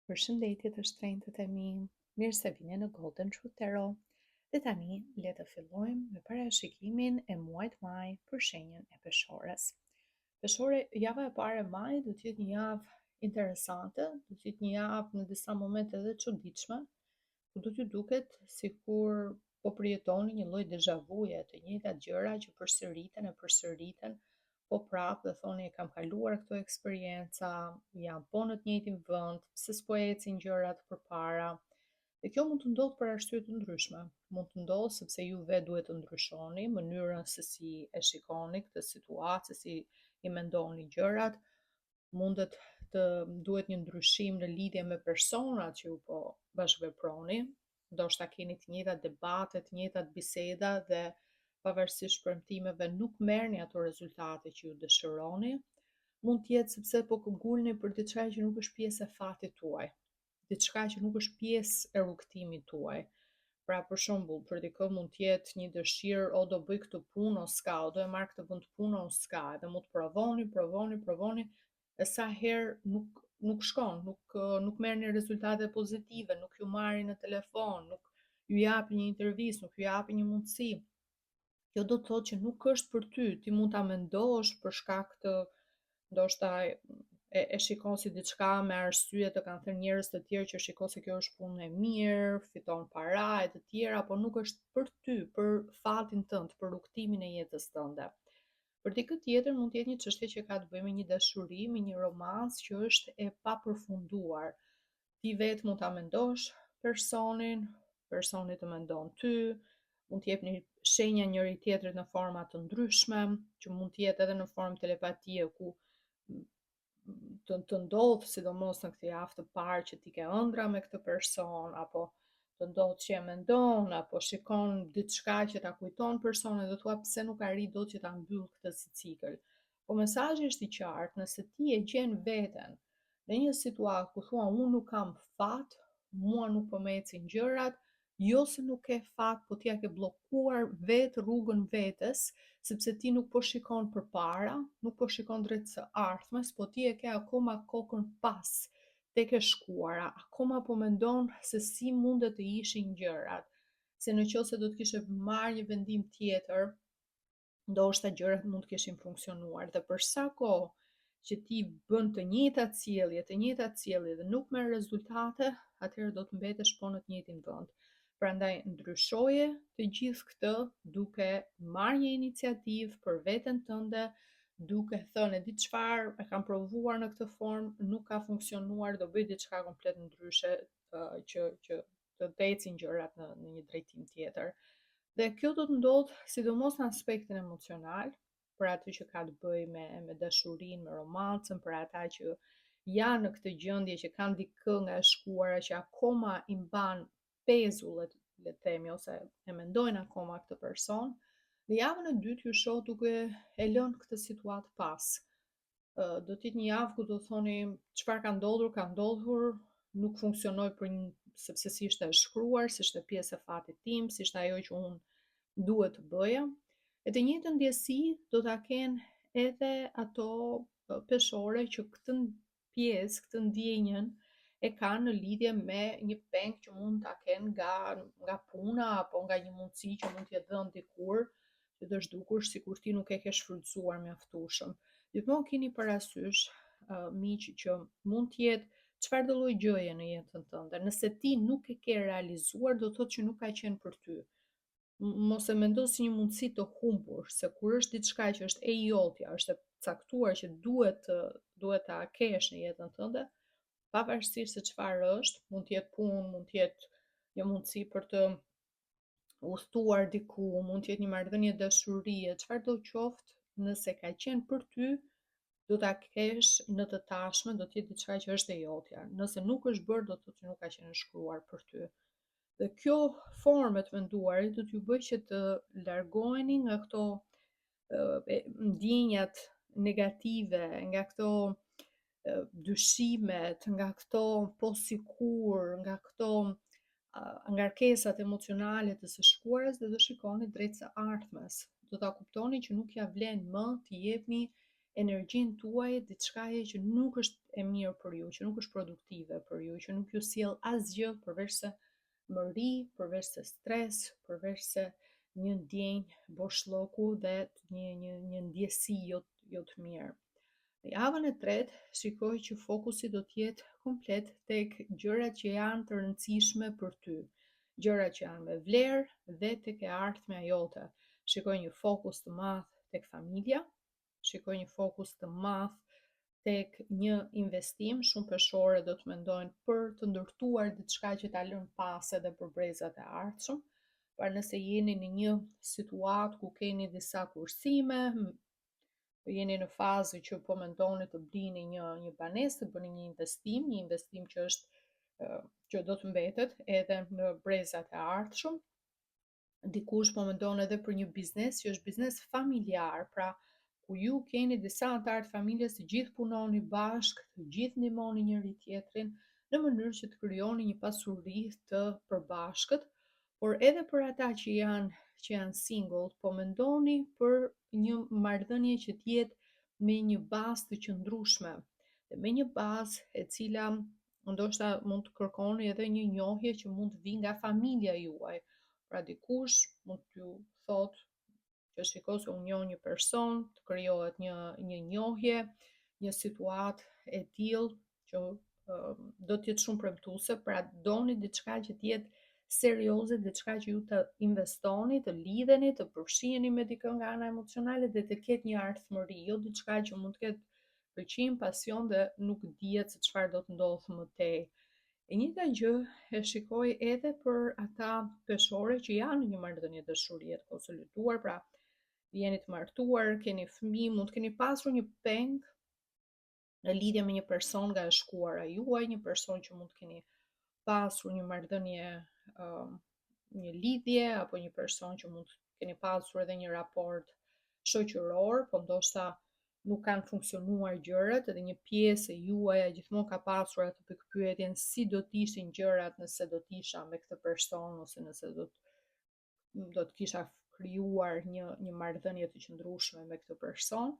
Përshëndetje të shtrenjtët e mi, mirë se vini në Golden Truth Tarot. Dhe tani, le të fillojmë me parashikimin e muajit maj për shenjën e peshores. Peshore, java e parë e majit do të jetë një javë interesante, do të jetë një javë në disa momente edhe çuditshme, ku do t'ju duket sikur po përjetoni një lloj déjà vu-je, të njëjtat gjëra që përsëriten, po prapë dhe thoni e kam kaluar këto eksperienca, jam po në të njëjtin vend, pse s'po ecin gjërat përpara. Dhe kjo mund të ndodhë për arsye të ndryshme. Mund të ndodhë sepse ju vetë duhet të ndryshoni mënyrën se si e shikoni këtë situatë, se si i mendoni gjërat. Mundet të duhet një ndryshim në lidhje me personat që ju po bashkëveproni, ndoshta keni të njëjtat debate, të njëjtat biseda dhe pavarësisht premtimeve nuk merrni ato rezultate që ju dëshironi. Mund të jetë sepse po ngulni për diçka që nuk është pjesë e fatit tuaj, diçka që nuk është pjesë e rrugtimit tuaj. Pra për shembull, për dikë mund të jetë një dëshirë o do bëj këtë punë o s'ka, o do e marr këtë vend punë o s'ka, dhe mund të provoni, e sa herë nuk shkon, nuk merrni rezultate pozitive, nuk ju marrin në telefon, nuk ju japin një intervistë, nuk ju japin një mundësi. Kjo do të thotë që nuk është për ty, ti mund ta mendosh për shkak të ndoshta e shikon si diçka me arsye të kanë thënë njerëz të tjerë që shikon se kjo është punë e mirë, fiton para e të tjera, por nuk është për ty, për fatin tënd, për rrugtimin e jetës tënde. Për dikë tjetër mund të jetë një çështje që ka të bëjë me një dashuri, me një romancë që është e papërfunduar. Ti vetë mund ta mendosh personin, personi të mendon ty, mund të jepni shenja njëri tjetrit në forma të ndryshme, që mund të jetë edhe në formë telepatie ku të ndodhë, sidomos në këtë javë të parë që ti ke ëndra me këtë person, apo të ndodhë që e mendon, apo shikon diçka që ta kujton personin dhe thua pse nuk arrit dot që ta mbyll këtë si cikël. Po mesazhi është i qartë, nëse ti e gjen veten në një situatë ku thua unë nuk kam fat, mua nuk po më ecin gjërat, jo se nuk ke fat, po ti ja ke bllokuar vetë rrugën vetes, sepse ti nuk po shikon përpara, nuk po shikon drejt së ardhmes, po ti e ke akoma kokën pas tek e shkuara, akoma po mendon se si mundet të ishin gjërat, se në qoftë se do të kishe marrë një vendim tjetër, ndoshta gjërat mund të kishin funksionuar. Dhe për sa kohë që ti bën të njëjtat sjellje dhe nuk merr rezultate, atëherë do të mbetesh po në të njëjtin vend. Prandaj ndryshoje të gjithë këtë duke marrë një iniciativë për veten tënde, duke thënë e di çfarë, e kam provuar në këtë formë, nuk ka funksionuar, do bëj diçka komplet ndryshe që të ecin gjërat në një drejtim tjetër. Dhe kjo do të ndodhë sidomos në aspektin emocional, për atë që ka të bëjë me dashurinë, me romancën, për ata që janë në këtë gjendje që kanë dikë nga e shkuara që akoma i mban pezullet, le të themi, ose e mendojnë akoma këtë person. Në javën e dytë ju shoh duke e lënë këtë situatë pas. Do të jetë një javë ku do thoni çfarë ka ndodhur, nuk funksionoi sepse si ishte shkruar, si ishte pjesë e fatit tim, si ishte ajo që unë duhet të bëja. E të njëjtën ndjesi do ta kenë edhe ato peshore që këtë pjesë, këtë ndjenjën e kanë në lidhje me një peng që mund ta kenë nga puna apo nga një mundësi që mund t'jetë dhënë dikur, që të zhdukur sikur ti nuk e ke shfrytzuar mjaftueshëm. Gjithmonë keni parasysh, miq, që mund të jetë çfarëdo lloj gjëje në jetën tënde. Nëse ti nuk e ke realizuar, do thotë që nuk ka qenë për ty. Mos e mendo si një mundësi të humbur, se kur është diçka që është e jotja, është e caktuar që duhet ta kesh në jetën tënde, pavarësisht se çfarë është, mund të jetë punë, mund të jetë një mundësi për të udhëtuar diku, mund të jetë një marrëdhënie dashurie, çfarëdo qoftë, nëse ka qenë për ty, do ta kesh në të tashmen, do të jetë diçka që është e jotja. Nëse nuk është bërë, do të thotë që nuk ka qenë shkruar për ty. Dhe kjo formë të menduarit do t'ju bëjë që të largoheni nga këto ndjenjat negative, nga këto dyshimet, nga këto po sikur, nga këto ngarkesat emocionale të së shkuarës dhe do shikoni drejt së ardhmes. Do ta kuptoni që nuk ja vlen më t'i jepni energjinë tuaj diçkaje që nuk është e mirë për ju, që nuk është produktive për ju, që nuk ju sjell asgjë përveç se mëri, përveç se stres, përveç se një ndjenjë boshllëku dhe një ndjesi jo të mirë. Në javën e tretë, shikoj që fokusi do të jetë komplet tek gjërat që janë të rëndësishme për ty, gjërat që janë me vlerë dhe tek e ardhmja jote. Shikoj një fokus të madh tek familja, shikoj një fokus të madh tek një investim. Shumë peshore do të mendojnë për të ndërtuar diçka që ta lën pas edhe për brezat e ardhshëm. Por nëse jeni në një situatë ku keni disa kursime, jeni në fazë që po mendoni të blini një banesë, të bëni një investim që është që do të mbetet edhe në brezat e ardhshëm. Dikush po mendon edhe për një biznes që është biznes familjar, pra ku ju keni disa anëtar të familjes, të gjithë punoni bashkë, të gjithë ndihmoni njëri tjetrin në mënyrë që të krijoni një pasuri të përbashkët, por edhe për ata që janë single, po mendoni për një marrëdhënie që të jetë me një bazë të qëndrueshme, dhe me një bazë e cila ndoshta mund të kërkoni edhe një njohje që mund të vijë nga familja juaj. Pra dikush mund t'ju thotë që shiko se unë njoh një person, të krijohet një njohje, një situatë e tillë që do të jetë shumë premtuese, pra doni diçka që të jetë serioze, diçka që ju të investoni, të lidheni, të përfshiheni me dikë nga ana emocionale dhe të ketë një ardhmëri, jo diçka që mund të ketë pëlqim, pasion dhe nuk dihet se çfarë do të ndodhë më tej. E njëjta gjë e shikoj edhe për ata peshore që janë në një marrëdhënie dashurie të konsoliduar, pra jeni të martuar, keni fëmijë, mund të keni pasur një peng në lidhje me një person nga e shkuara juaj, një person që mund të keni pasur një marrëdhënie, një lidhje, apo një person që mund të keni pasur edhe një raport shoqëror, po ndoshta nuk kanë funksionuar gjërat, edhe një pjesë e juaja gjithmonë ka pasur atë pikpyetjen si do të ishin gjërat nëse do të isha me këtë person, ose nëse do të kisha krijuar një marrëdhënie të qëndrueshme me këtë person.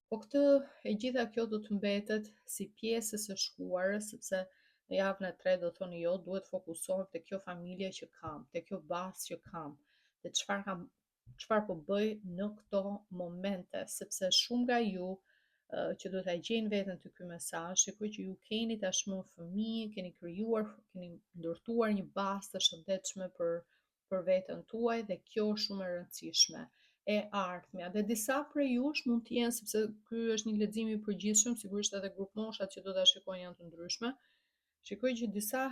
Po këtë e gjitha kjo do të mbetet si pjesë së shkuarës, sepse në javën e tretë do thoni jo, duhet fokusohem te kjo familje që kam, te kjo bazë që kam, te çfarë po bëj në këto momente, sepse shumë nga ju që do ta gjejnë veten te ky mesazh, shikoj që ju keni tashmë fëmijë, keni ndërtuar një bazë të shëndetshme për veten tuaj, dhe kjo është shumë e rëndësishme. E ardhmja, dhe disa prej jush mund të jenë, sepse ky është një lexim i përgjithshëm, sigurisht edhe grup moshat që do ta shikojnë janë të ndryshme. Shikoj që disa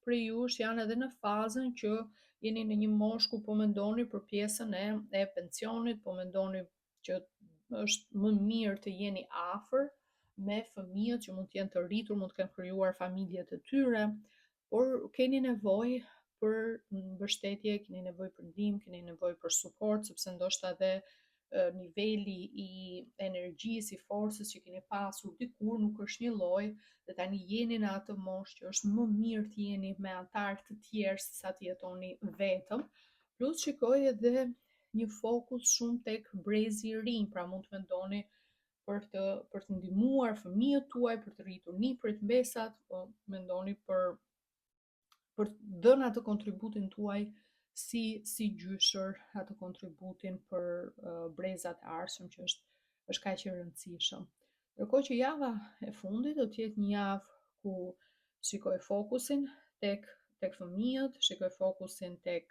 prej jush janë edhe në fazën që jeni në një moshë ku po mendoni për pjesën e pensionit, po mendoni që është më mirë të jeni afër me fëmijët që mund të jenë të rritur, mund të kenë krijuar familjet e tyre, por keni nevojë për mbështetje, keni nevojë për ndihmë, keni nevojë për suport, sepse ndoshta edhe niveli i energjisë, i forcës që keni pasur dikur nuk është një lloj, dhe tani jeni në atë moshë që është më mirë të jeni me anëtar të tjerë sesa të jetoni vetëm. Plus shikoj edhe një fokus shumë tek brezi i rinj, pra mund të mendoni për të ndihmuar fëmijët tuaj, për të rritur niprit, mbesat, po mendoni për të dhënë atë kontributin tuaj si gjyshër, atë kontributin për brezat e ardhshëm që është kaq i rëndësishëm. Ndërkohë që java e fundit do të jetë një javë ku shikoj fokusin tek fëmijët, shikoj fokusin tek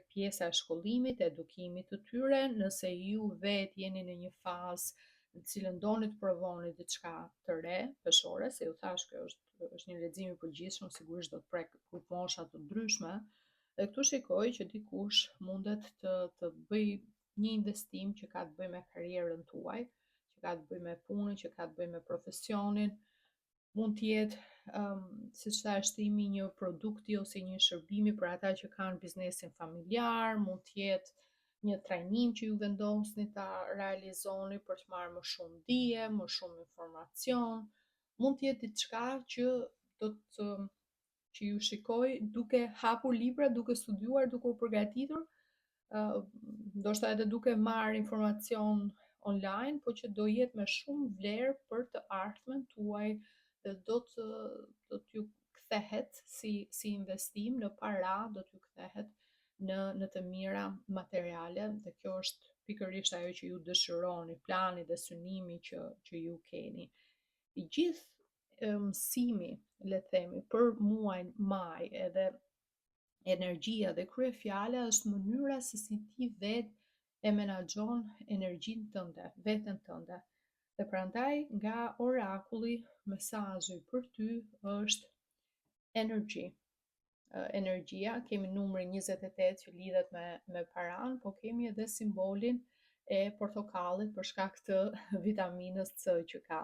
pjesa e shkollimit, e edukimit të tyre, nëse ju vetë jeni në një fazë në cilën doni të provoni diçka të re, peshore, se ju thash kjo është një lexim i përgjithshëm, sigurisht do të prek grup mosha të ndryshme, dhe këtu shikoj që dikush mundet të bëj një investim që ka të bëjë me karrierën tuaj, që ka të bëjë me punën, që ka të bëjë me profesionin. Mund të jetë, siç thash, shtimi një produkti ose një shërbimi për ata që kanë biznesin familjar, mund të jetë një trajnim që ju vendosni ta realizoni për të marrë më shumë dije, më shumë informacion. Mund të jetë diçka që ju shikoj duke hapur libra, duke studiuar, duke u përgatitur, ndoshta edhe duke marrë informacion online, po që do jetë me shumë vlerë për të ardhmen tuaj dhe do t'ju kthehet si investim në para, do t'ju kthehet në të mira materiale, dhe kjo është pikërisht ajo që ju dëshironi, plani dhe synimi që ju keni. I gjithë mësimi, le të themi, për muajin maj edhe energjia dhe kryefjala është mënyra se si ti vetë e menaxhon energjinë tënde, veten tënde. Dhe prandaj nga orakulli, mesazhi për ty është energy. Energjia, kemi numrin 28 që lidhet me paran, po kemi edhe simbolin e portokallit për shkak të vitaminës C që ka.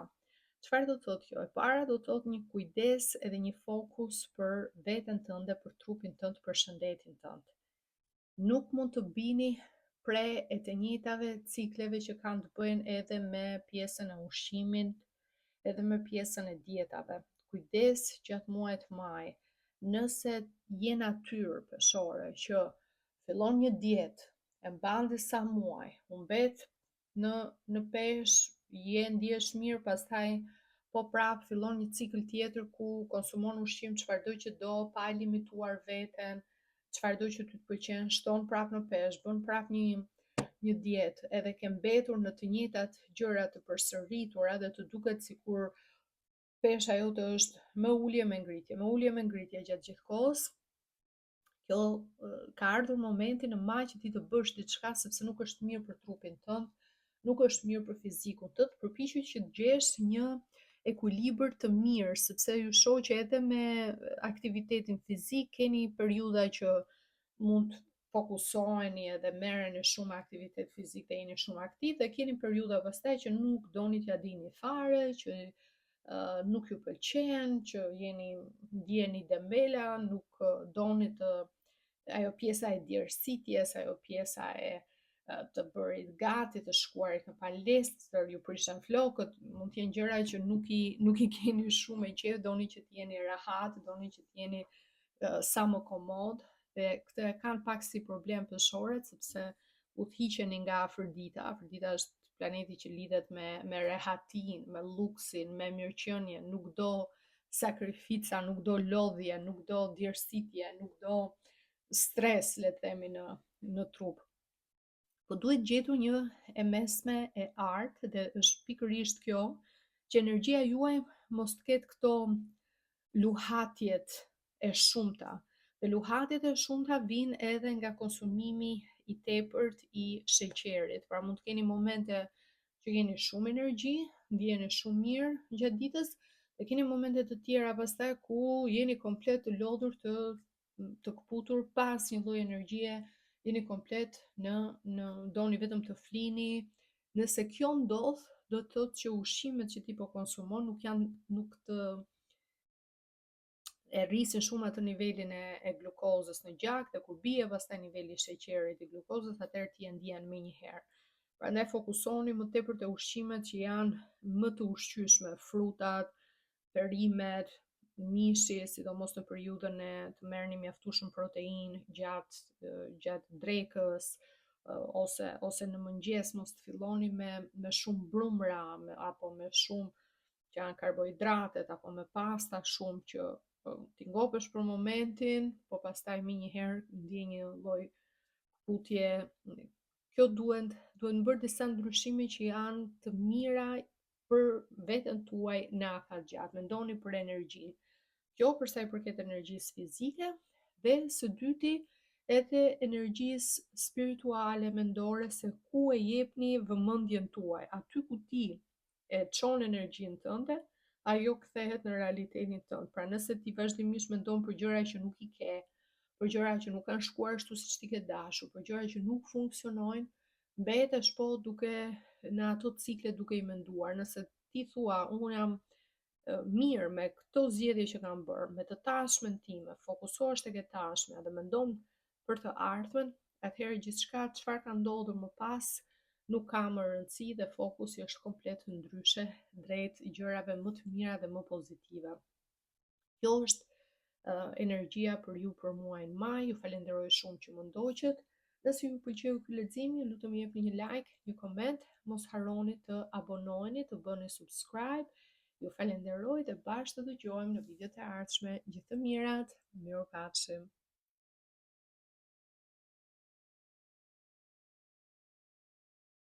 Çfarë do të thotë kjo? E para do të thotë një kujdes edhe një fokus për veten tënde, për trupin tënd, për shëndetin tënd. Nuk mund të bini pre e të njëjtave cikleve që kanë të bëjnë edhe me pjesën e ushqimit, edhe me pjesën e dietave. Kujdes gjatë muajit maj. Nëse je natyrë peshore që fillon një dietë, e mban disa muaj, u mbet në pesh, ndihesh mirë, pastaj po prap fillon një cikël tjetër ku konsumon ushqim çfarëdo që do, pa e limituar veten, çfarëdo që ty të pëlqen, shton prap në pesh, bën prap një dietë, edhe ke mbetur në të njëjtat gjëra të përsëritura dhe të duket sikur pesha jote është me ulje me ngritje gjatë gjithë kohës. Kjo ka ardhur momenti në maj që ti të bësh diçka, sepse nuk është mirë për trupin tënd, nuk është mirë për fizikun tënd. Përpiqu që të gjesh një ekuilibër të mirë, sepse ju shoh që edhe me aktivitetin fizik keni periudha që mund të fokusoheni edhe merreni shumë me aktivitet fizik dhe jeni shumë aktiv, dhe keni periudha pastaj që nuk doni t'ja dini fare, që nuk ju pëlqen, që ndjeni dembela, nuk doni ajo pjesa e djersitjes, ajo pjesa e të bërit gati, të shkuarit në palestër, ju prishën flokët, mund t'jenë gjëra që nuk i keni shumë e qejf, doni që t'jeni rahat, doni që t'jeni sa më komod, dhe këtë e kanë pak si problem peshorët, sepse udhëhiqeni nga Afërdita. Afërdita është planeti që lidhet me rehatin, me luksin, me mirëqenien, nuk do sakrifica, nuk do lodhje, nuk do djersitje, nuk do stres, le të themi, në trup. Po duhet gjetur një e mesme e artë, dhe është pikërisht kjo që energjia juaj mos të ketë këto luhatjet e shumta. Dhe luhatjet e shumta vijnë edhe nga konsumimi i tepërt i sheqerit. Pra mund të keni momente që keni shumë energji, ndjeheni shumë mirë gjatë ditës, dhe keni momente të tjera pastaj ku jeni komplet të lodhur, të kputur, pa asnjë lloj energjie, jeni komplet doni vetëm të flini. Nëse kjo ndodh, do të thotë që ushqimet që ti po konsumon nuk të e rrisin shumë atë nivelin e glukozës në gjak, dhe kur bie pastaj niveli i sheqerit, i glukozës, atëherë ti e ndjen menjëherë. Prandaj fokusoni më tepër te ushqimet që janë më të ushqyeshme, frutat, perimet, mishi, sidomos në periudhën e të merrni mjaftueshëm proteinë gjatë drekës, ose në mëngjes mos të filloni me shumë brumra, apo me shumë që janë karbohidratet, apo me pasta shumë që ti ngopesh për momentin, po pastaj menjëherë ndjen një lloj kputje. Kjo duhen bërë disa ndryshime që janë të mira për veten tuaj në afatgjatë. Mendoni për energjinë. Kjo për sa i përket energjisë fizike, dhe së dyti edhe energjisë spirituale, mendore, se ku e jepni vëmendjen tuaj. Aty ku ti e çon energjinë tënde, ajo kthehet në realitetin tënd. Pra nëse ti vazhdimisht mendon për gjëra që nuk i ke, për gjëra që nuk kanë shkuar ashtu siç ti ke dashur, për gjëra që nuk funksionojnë, mbetesh po duke në ato cikle duke i menduar. Nëse ti thua unë jam mirë me këto zgjedhje që kam bërë, me të tashmen time, fokusohesh tek e tashtme dhe mendon për të ardhmen, atëherë gjithçka çfarë ka ndodhur më pas nuk ka më rëndësi, dhe fokusi është komplet ndryshe drejt gjërave më të mira dhe më pozitive. Kjo është energjia për ju për muajin maj. Ju falenderoj shumë që më ndoqët. Nëse ju pëlqeu ky lexim, ju lutem jepni një like, një koment, mos harroni të abonoheni, të bëni subscribe. Ju falenderoj dhe bashkë të dëgjojmë në videot e ardhshme. Gjithë të mirat, mirupafshim.